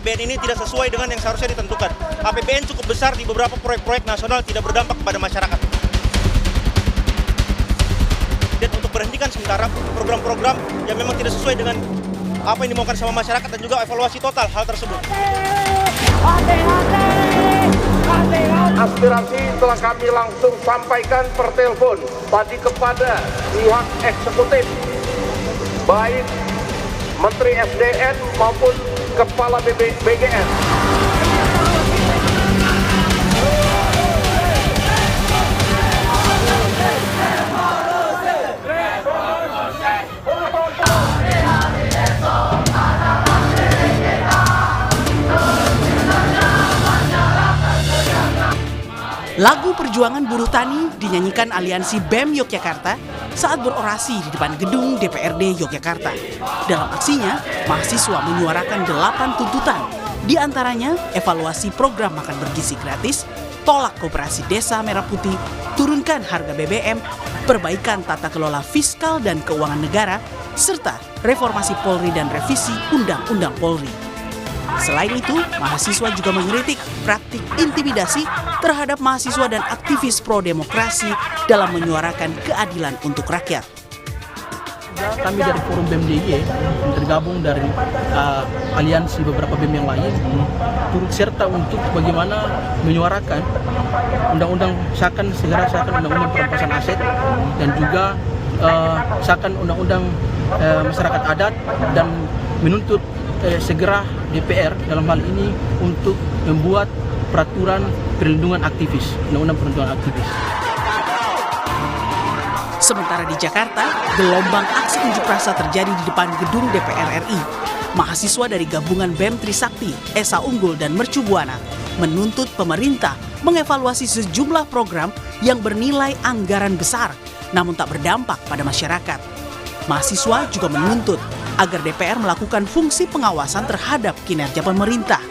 APBN ini tidak sesuai dengan yang seharusnya ditentukan. APBN cukup besar di beberapa proyek-proyek nasional tidak berdampak kepada masyarakat. Dan untuk berhentikan sementara program-program yang memang tidak sesuai dengan apa yang dimaukan sama masyarakat dan juga evaluasi total hal tersebut. Aspirasi telah kami langsung sampaikan per telepon tadi kepada pihak eksekutif, baik Menteri SDM maupun Kepala BGN. Lagu Perjuangan Buruh Tani dinyanyikan Aliansi BEM Yogyakarta saat berorasi di depan gedung DPRD Yogyakarta. Dalam aksinya, mahasiswa menyuarakan 8 tuntutan, di antaranya evaluasi program makan bergizi gratis, tolak koperasi desa Merah Putih, turunkan harga BBM, perbaikan tata kelola fiskal dan keuangan negara, serta reformasi Polri dan revisi Undang-Undang Polri. Selain itu, mahasiswa juga mengkritik praktik intimidasi terhadap mahasiswa dan aktivis pro-demokrasi dalam menyuarakan keadilan untuk rakyat. Kami dari Forum BEM DIY tergabung dari aliansi beberapa BEM yang lain turut serta untuk bagaimana menyuarakan segera sahkan undang-undang perampasan aset dan juga sahkan undang-undang masyarakat adat dan menuntut segera DPR dalam hal ini untuk membuat peraturan perlindungan aktivis, undang-undang perlindungan aktivis. Sementara di Jakarta, gelombang aksi unjuk rasa terjadi di depan gedung DPR RI. Mahasiswa dari gabungan BEM Trisakti, Esa Unggul dan Mercu Buana menuntut pemerintah mengevaluasi sejumlah program yang bernilai anggaran besar, namun tak berdampak pada masyarakat. Mahasiswa juga menuntut agar DPR melakukan fungsi pengawasan terhadap kinerja pemerintah.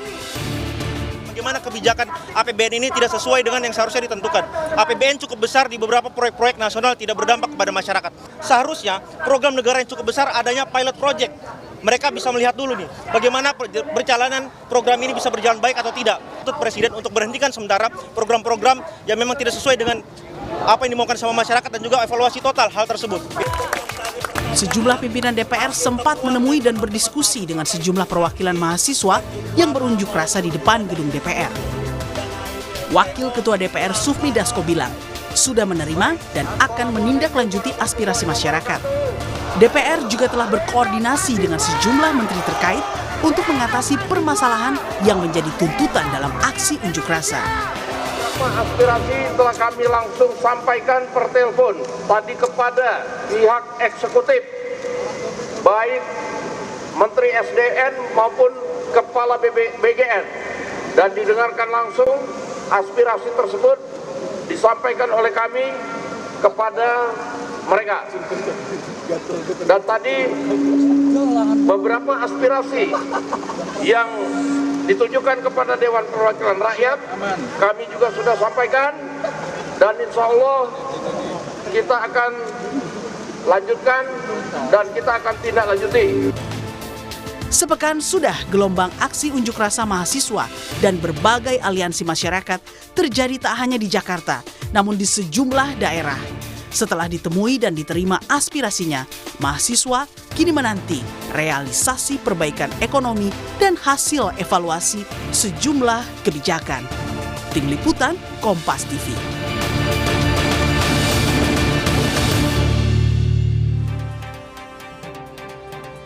Bagaimana kebijakan APBN ini tidak sesuai dengan yang seharusnya ditentukan. APBN cukup besar di beberapa proyek-proyek nasional tidak berdampak kepada masyarakat. Seharusnya program negara yang cukup besar adanya pilot project. Mereka bisa melihat dulu nih, bagaimana perjalanan program ini bisa berjalan baik atau tidak. Untuk Presiden untuk berhentikan sementara program-program yang memang tidak sesuai dengan apa yang dimaukan sama masyarakat dan juga evaluasi total hal tersebut. Sejumlah pimpinan DPR sempat menemui dan berdiskusi dengan sejumlah perwakilan mahasiswa yang berunjuk rasa di depan gedung DPR. Wakil Ketua DPR Sufmi Dasko bilang, sudah menerima dan akan menindaklanjuti aspirasi masyarakat. DPR juga telah berkoordinasi dengan sejumlah menteri terkait untuk mengatasi permasalahan yang menjadi tuntutan dalam aksi unjuk rasa. Aspirasi telah kami langsung sampaikan per telepon tadi kepada pihak eksekutif, baik Menteri SDM maupun Kepala BGN, dan didengarkan langsung aspirasi tersebut disampaikan oleh kami kepada mereka. Dan tadi beberapa aspirasi yang ditujukan kepada Dewan Perwakilan Rakyat, kami juga sudah sampaikan, dan insya Allah kita akan lanjutkan dan kita akan tindak lanjuti. Sepekan sudah gelombang aksi unjuk rasa mahasiswa dan berbagai aliansi masyarakat terjadi tak hanya di Jakarta, namun di sejumlah daerah. Setelah ditemui dan diterima aspirasinya, mahasiswa kini menanti realisasi perbaikan ekonomi dan hasil evaluasi sejumlah kebijakan. Tim Liputan Kompas TV.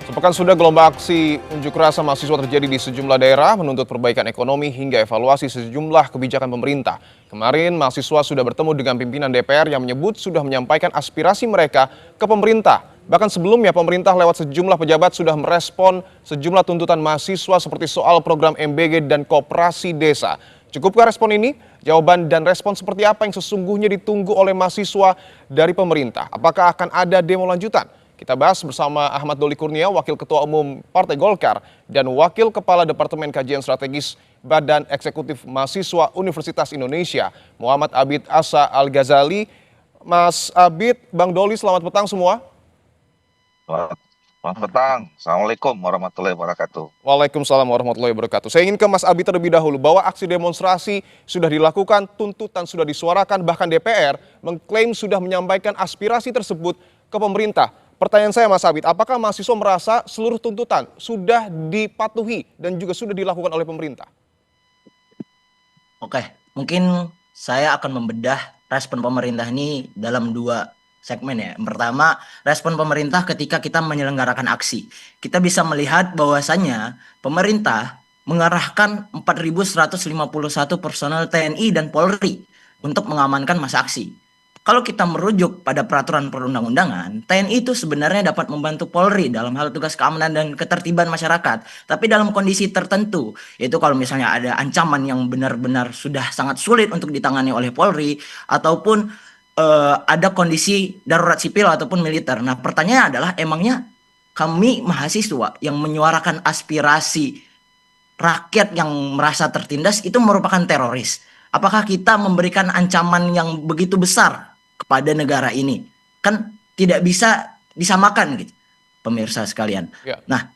Sepekan sudah gelombang aksi unjuk rasa mahasiswa terjadi di sejumlah daerah menuntut perbaikan ekonomi hingga evaluasi sejumlah kebijakan pemerintah. Kemarin mahasiswa sudah bertemu dengan pimpinan DPR yang menyebut sudah menyampaikan aspirasi mereka ke pemerintah. Bahkan sebelumnya pemerintah lewat sejumlah pejabat sudah merespon sejumlah tuntutan mahasiswa seperti soal program MBG dan koperasi desa. Cukupkah respon ini? Jawaban dan respon seperti apa yang sesungguhnya ditunggu oleh mahasiswa dari pemerintah? Apakah akan ada demo lanjutan? Kita bahas bersama Ahmad Doli Kurnia, Wakil Ketua Umum Partai Golkar dan Wakil Kepala Departemen Kajian Strategis Badan Eksekutif Mahasiswa Universitas Indonesia, Muhammad Abid Asa Al-Ghazali. Mas Abid, Bang Doli, selamat petang semua. Selamat petang. Assalamualaikum warahmatullahi wabarakatuh. Waalaikumsalam warahmatullahi wabarakatuh. Saya ingin ke Mas Abi terlebih dahulu, bahwa aksi demonstrasi sudah dilakukan, tuntutan sudah disuarakan, bahkan DPR mengklaim sudah menyampaikan aspirasi tersebut ke pemerintah. Pertanyaan saya Mas Abid, apakah mahasiswa merasa seluruh tuntutan sudah dipatuhi dan juga sudah dilakukan oleh pemerintah? Oke, mungkin saya akan membedah respon pemerintah ini dalam dua segmen ya. Yang pertama, respon pemerintah ketika kita menyelenggarakan aksi. Kita bisa melihat bahwasannya pemerintah mengerahkan 4.151 personel TNI dan Polri untuk mengamankan masa aksi. Kalau kita merujuk pada peraturan perundang-undangan, TNI itu sebenarnya dapat membantu Polri dalam hal tugas keamanan dan ketertiban masyarakat. Tapi dalam kondisi tertentu, yaitu kalau misalnya ada ancaman yang benar-benar sudah sangat sulit untuk ditangani oleh Polri, ataupun ada kondisi darurat sipil ataupun militer. Nah, pertanyaannya adalah emangnya kami mahasiswa yang menyuarakan aspirasi rakyat yang merasa tertindas itu merupakan teroris? Apakah kita memberikan ancaman yang begitu besar kepada negara ini? Kan tidak bisa disamakan gitu, pemirsa sekalian. Ya. Nah,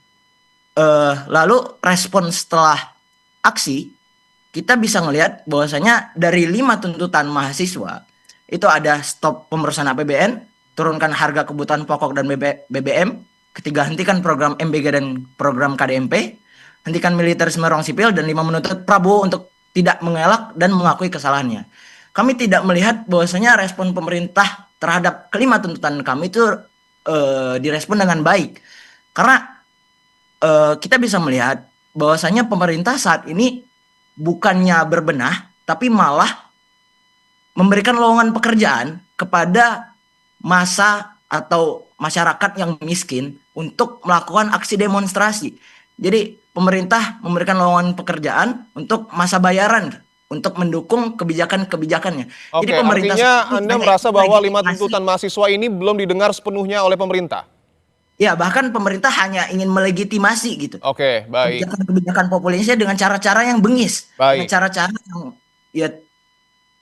lalu respon setelah aksi, kita bisa melihat bahwasanya dari 5 tuntutan mahasiswa, itu ada stop pemrosesan APBN, turunkan harga kebutuhan pokok dan BBM, ketiga hentikan program MBG dan program KDMP, hentikan militerisme ruang sipil, dan 5 menuntut Prabowo untuk tidak mengelak dan mengakui kesalahannya. Kami tidak melihat bahwasanya respon pemerintah terhadap kelima tuntutan kami itu direspon dengan baik. Karena kita bisa melihat bahwasanya pemerintah saat ini bukannya berbenah, tapi malah memberikan lowongan pekerjaan kepada massa atau masyarakat yang miskin untuk melakukan aksi demonstrasi. Jadi pemerintah memberikan lowongan pekerjaan untuk masa bayaran untuk mendukung kebijakan-kebijakannya. Oke, Jadi pemerintah artinya Anda merasa bahwa 5 tuntutan mahasiswa ini belum didengar sepenuhnya oleh pemerintah? Ya, bahkan pemerintah hanya ingin melegitimasi gitu. Oke, baik. Kebijakan populisnya dengan cara-cara yang bengis. Baik. Dengan cara-cara yang ya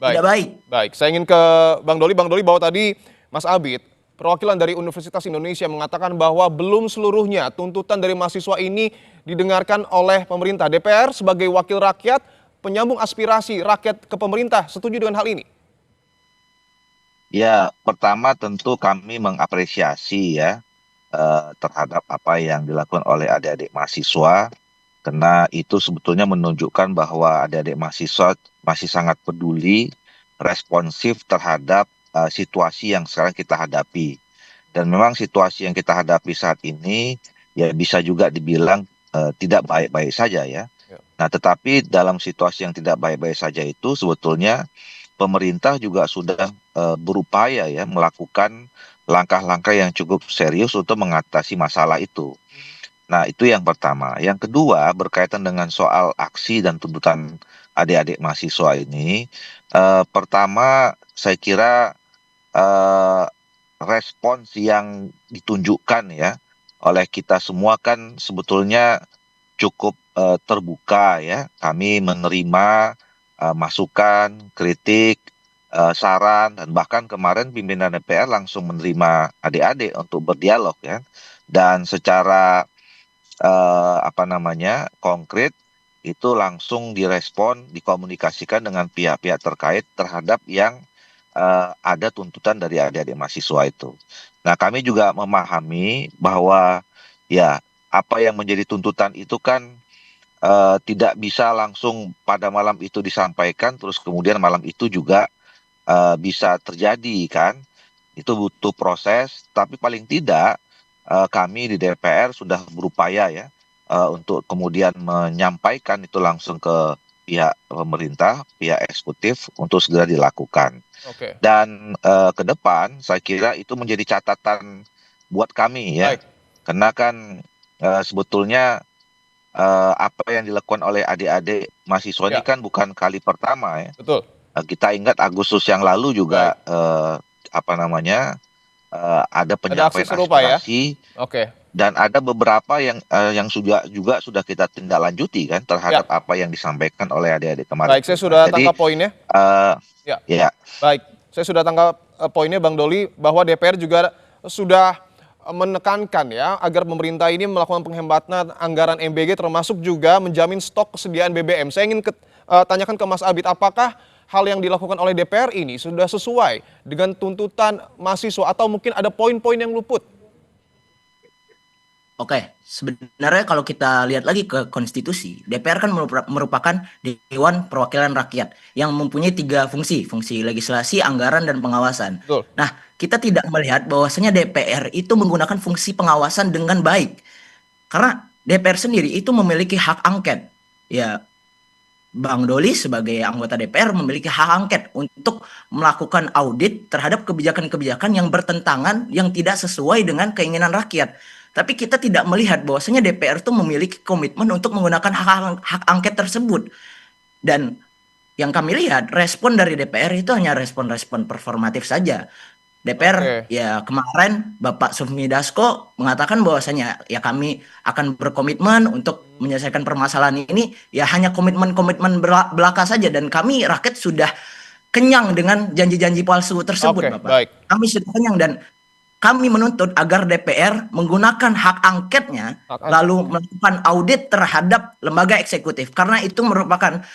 Baik. tidak baik. Baik, saya ingin ke Bang Doli. Bang Doli, bahwa tadi Mas Abid, perwakilan dari Universitas Indonesia, mengatakan bahwa belum seluruhnya tuntutan dari mahasiswa ini didengarkan oleh pemerintah. DPR sebagai wakil rakyat, penyambung aspirasi rakyat ke pemerintah, setuju dengan hal ini? Ya, pertama tentu kami mengapresiasi ya terhadap apa yang dilakukan oleh adik-adik mahasiswa, karena itu sebetulnya menunjukkan bahwa adik-adik mahasiswa masih sangat peduli, responsif terhadap situasi yang sekarang kita hadapi. Dan memang situasi yang kita hadapi saat ini ya bisa juga dibilang tidak baik-baik saja ya. Nah, tetapi dalam situasi yang tidak baik-baik saja itu sebetulnya pemerintah juga sudah berupaya ya melakukan langkah-langkah yang cukup serius untuk mengatasi masalah itu. Nah, itu yang pertama. Yang kedua, berkaitan dengan soal aksi dan tuntutan adik-adik mahasiswa ini, pertama saya kira respons yang ditunjukkan ya oleh kita semua kan sebetulnya cukup terbuka ya. Kami menerima masukan, kritik, saran, dan bahkan kemarin pimpinan DPR langsung menerima adik-adik untuk berdialog ya. Dan secara konkret itu langsung direspon, dikomunikasikan dengan pihak-pihak terkait terhadap yang ada tuntutan dari adik-adik mahasiswa itu. Nah, kami juga memahami bahwa ya apa yang menjadi tuntutan itu kan tidak bisa langsung pada malam itu disampaikan, terus kemudian malam itu juga bisa terjadi kan. Itu butuh proses, tapi paling tidak kami di DPR sudah berupaya ya untuk kemudian menyampaikan itu langsung ke pihak pemerintah, pihak eksekutif untuk segera dilakukan. Oke. Dan ke depan saya kira itu menjadi catatan buat kami ya. Baik. Karena kan sebetulnya apa yang dilakukan oleh adik-adik mahasiswa ini Ya. kan bukan kali pertama ya. Betul. Kita ingat Agustus yang lalu juga ada penyampaian aksi serupa ya? aspirasi Oke. dan ada beberapa yang juga sudah kita tindak lanjuti kan terhadap apa yang disampaikan oleh adik-adik kemarin. Baik, saya sudah tangkap poinnya. Ya. Ya. Baik, saya sudah tangkap poinnya Bang Doli, bahwa DPR juga sudah menekankan ya agar pemerintah ini melakukan penghematan anggaran MBG termasuk juga menjamin stok kesediaan BBM. Saya ingin tanyakan ke Mas Abid, apakah hal yang dilakukan oleh DPR ini sudah sesuai dengan tuntutan mahasiswa atau mungkin ada poin-poin yang luput? Oke, sebenarnya kalau kita lihat lagi ke konstitusi, DPR kan merupakan Dewan Perwakilan Rakyat yang mempunyai 3 fungsi, fungsi legislasi, anggaran, dan pengawasan. Betul. Nah, kita tidak melihat bahwasanya DPR itu menggunakan fungsi pengawasan dengan baik. Karena DPR sendiri itu memiliki hak angket. Ya, Bang Doli sebagai anggota DPR memiliki hak angket untuk melakukan audit terhadap kebijakan-kebijakan yang bertentangan, yang tidak sesuai dengan keinginan rakyat. Tapi kita tidak melihat bahwasanya DPR itu memiliki komitmen untuk menggunakan hak angket tersebut. Dan yang kami lihat respon dari DPR itu hanya respon-respon performatif saja. DPR ya kemarin Bapak Sufmi Dasko mengatakan bahwasanya ya kami akan berkomitmen untuk menyelesaikan permasalahan ini, ya hanya komitmen-komitmen belaka saja, dan kami rakyat sudah kenyang dengan janji-janji palsu tersebut, Bapak. Baik. Kami sudah kenyang dan kami menuntut agar DPR menggunakan hak angketnya lalu melakukan audit terhadap lembaga eksekutif, karena itu merupakan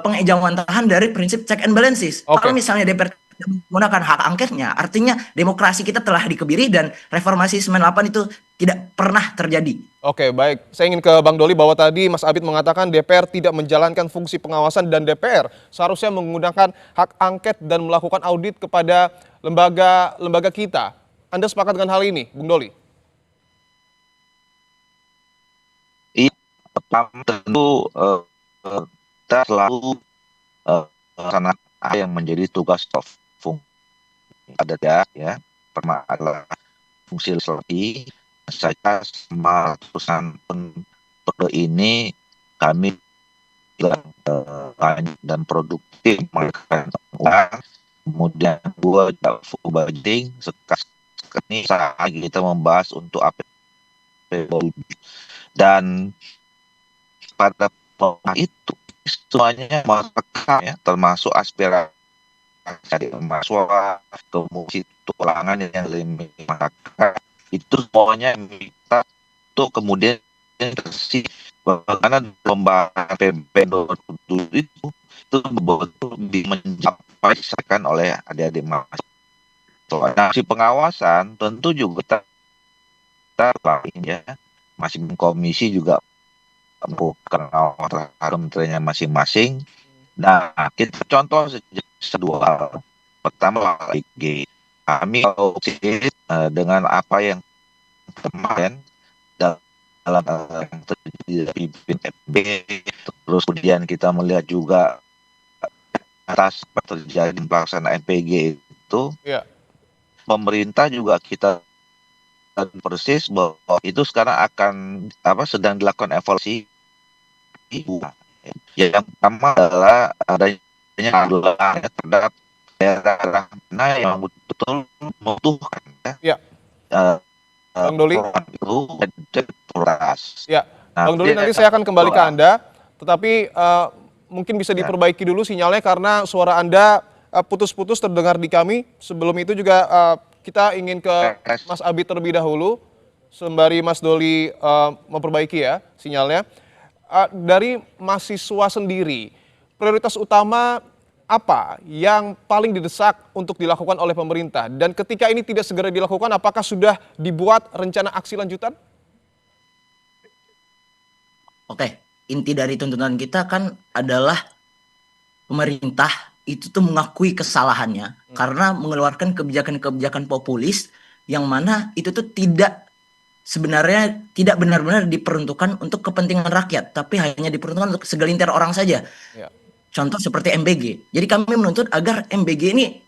pengejauhan dari prinsip check and balances. Kalau misalnya DPR tidak menggunakan hak angketnya, artinya demokrasi kita telah dikebiri dan reformasi 98 itu tidak pernah terjadi. Oke, baik. Saya ingin ke Bang Doli bahwa tadi Mas Abid mengatakan DPR tidak menjalankan fungsi pengawasan dan DPR seharusnya menggunakan hak angket dan melakukan audit kepada lembaga kita. Anda sepakat dengan hal ini, Bung Doli? Iya, pertama tentu kita selalu karena yang menjadi tugas fungsi ada ya, pertama adalah fungsi legislatif. Saja sama ratusan periode ini kami banyak dan produktif melakukan uang, kemudian dua full budgeting ini saat kita membahas untuk APBD dan pada itu semuanya merekam ya, termasuk aspirasi dari mahasiswa, kemudian tulangan yang lebih masyarakat, itu semuanya kita untuk kemudian tersi bagaimana pembahasan APBD itu betul mencapai disampaikan oleh adik-adik mahasiswa. Nah, si pengawasan tentu juga kita ya, masih komisi juga bukan terhadap kementeriannya masing-masing. Nah, kita contoh dua hal. Pertama lagi kami dengan apa yang kemarin dalam terjadi di PB, terus kemudian kita melihat juga atas terjadi pelaksanaan MPG itu. Ya. Pemerintah juga kita persis bahwa itu sekarang akan sedang dilakukan evaluasi. Yang pertama adalah adanya aturan terhadap daerah mana yang betul membutuhkan Bang Doli. Itu Ya, Bang Doli nanti saya akan kembali ke Anda, tetapi mungkin bisa diperbaiki dulu sinyalnya karena suara Anda putus-putus terdengar di kami. Sebelum itu juga kita ingin ke Mas Abid terlebih dahulu, sembari Mas Doli memperbaiki ya sinyalnya. Dari mahasiswa sendiri, prioritas utama apa yang paling didesak untuk dilakukan oleh pemerintah? Dan ketika ini tidak segera dilakukan, apakah sudah dibuat rencana aksi lanjutan? Oke, inti dari tuntutan kita kan adalah pemerintah itu tuh mengakui kesalahannya karena mengeluarkan kebijakan-kebijakan populis yang mana itu tuh sebenarnya tidak benar-benar diperuntukkan untuk kepentingan rakyat, tapi hanya diperuntukkan untuk segelintir orang saja. Ya. Contoh seperti MBG. Jadi kami menuntut agar MBG ini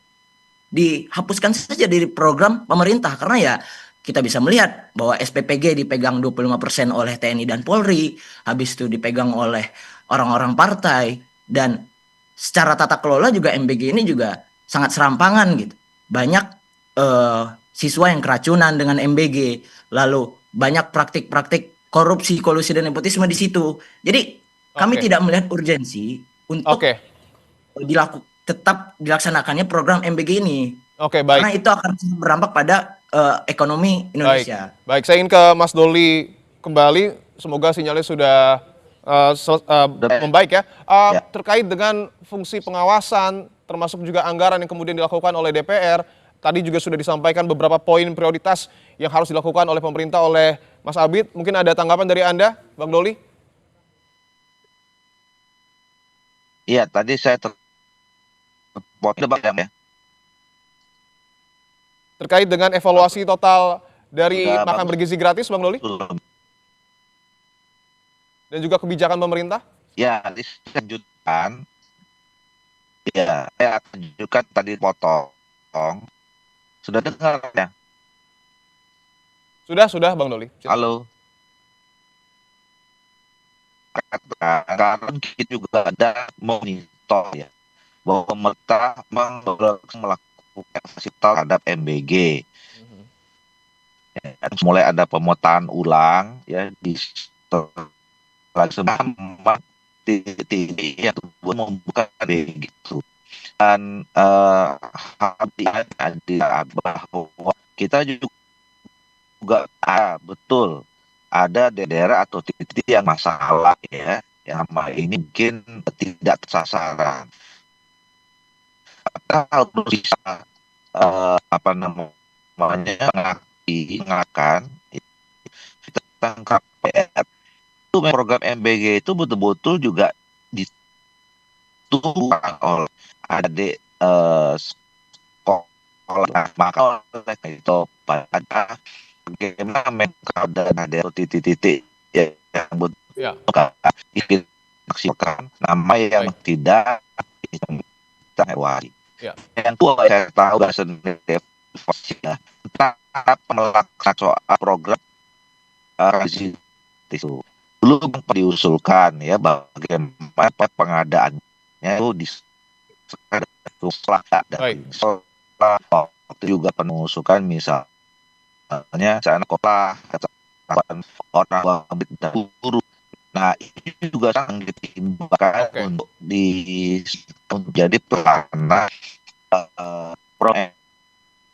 dihapuskan saja dari program pemerintah, karena ya kita bisa melihat bahwa SPPG dipegang 25% oleh TNI dan Polri, habis itu dipegang oleh orang-orang partai, dan secara tata kelola juga MBG ini juga sangat serampangan gitu. Banyak siswa yang keracunan dengan MBG, lalu banyak praktik-praktik korupsi, kolusi, dan nepotisme di situ. Jadi kami tidak melihat urgensi untuk tetap dilaksanakannya program MBG ini. Oke, baik. Karena itu akan berdampak pada ekonomi Indonesia. Baik, saya ingin ke Mas Doli kembali. Semoga sinyalnya sudah membaik ya. Ya. Terkait dengan fungsi pengawasan, termasuk juga anggaran yang kemudian dilakukan oleh DPR, tadi juga sudah disampaikan beberapa poin prioritas yang harus dilakukan oleh pemerintah oleh Mas Abid. Mungkin ada tanggapan dari Anda, Bang Doli? Iya, tadi saya terpotong ya. Terkait dengan evaluasi total dari Sudah makan bagus. bergizi gratis, Bang Doli? Dan juga kebijakan pemerintah? Ya, disebutkan. Ya, saya akan tunjukkan tadi potong. Sudah dengar ya? Sudah, Bang Doli. Halo. Karena kita juga ada monitor ya, bahwa pemerintah melakukan evaluasi terhadap MBG. Ya, mulai ada pemetaan ulang ya di selama titik yang membuka gitu. Dan bahwa kita juga betul ada daerah atau titik yang masalah ya, yang ini mungkin tidak tersasaran. Kita harus bisa mengakan tentang KPR itu program MBG itu betul-betul juga dituangkan oleh adik sekolah, maka oleh itu pada bagaimana mengkader ada titik-titik yang Ya. dimaksimalkan nama yang tidak kita lewati. Ya. Yang tua saya tahu dan sendiri tentang melaksanakan soal program itu belum diusulkan ya, bagaimana pengadaannya itu di waktu juga pengusukan misalnya sana kota orang dahulu. Nah, ini juga sangat dipertimbangkan untuk menjadi pelaksana program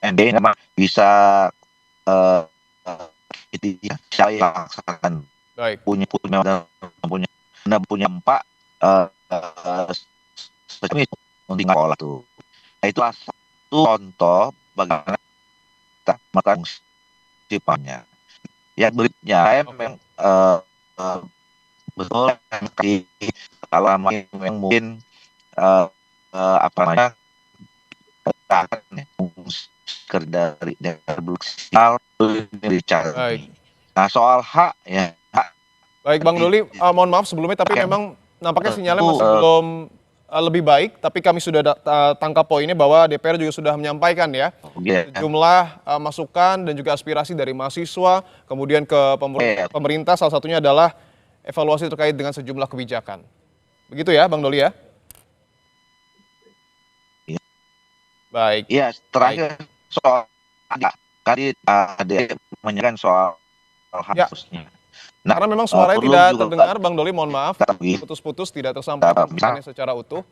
MBG memang bisa saya laksanakan. Baik. punya empat untuk sekolah tuh. Nah, itu satu contoh bagaimana kita melakukan sifatnya. Yang berikutnya memang betul kalau yang mungkin apa namanya dari sial dicari. Nah, soal hak ya. Baik, Bang Doli, mohon maaf sebelumnya, tapi memang nampaknya sinyalnya masih belum lebih baik, tapi kami sudah tangkap poinnya bahwa DPR juga sudah menyampaikan ya sejumlah masukan dan juga aspirasi dari mahasiswa, kemudian ke pemerintah, salah satunya adalah evaluasi terkait dengan sejumlah kebijakan. Begitu ya, Bang Doli ya? Baik. Iya, terakhir soal tadi ada menanyakan soal harusnya. Nah, karena memang suaranya tidak terdengar, Bang Doli, mohon maaf, putus-putus, tidak tersampaikan secara utuh.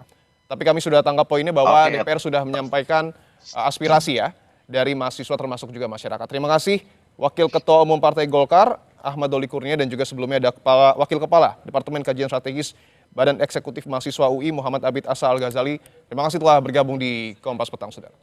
Tapi kami sudah tangkap poinnya bahwa DPR sudah menyampaikan aspirasi ya dari mahasiswa termasuk juga masyarakat. Terima kasih Wakil Ketua Umum Partai Golkar, Ahmad Doli Kurnia, dan juga sebelumnya ada Wakil Kepala Departemen Kajian Strategis Badan Eksekutif Mahasiswa UI, Muhammad Abid Asa Al-Ghazali. Terima kasih telah bergabung di Kompas Petang, Saudara.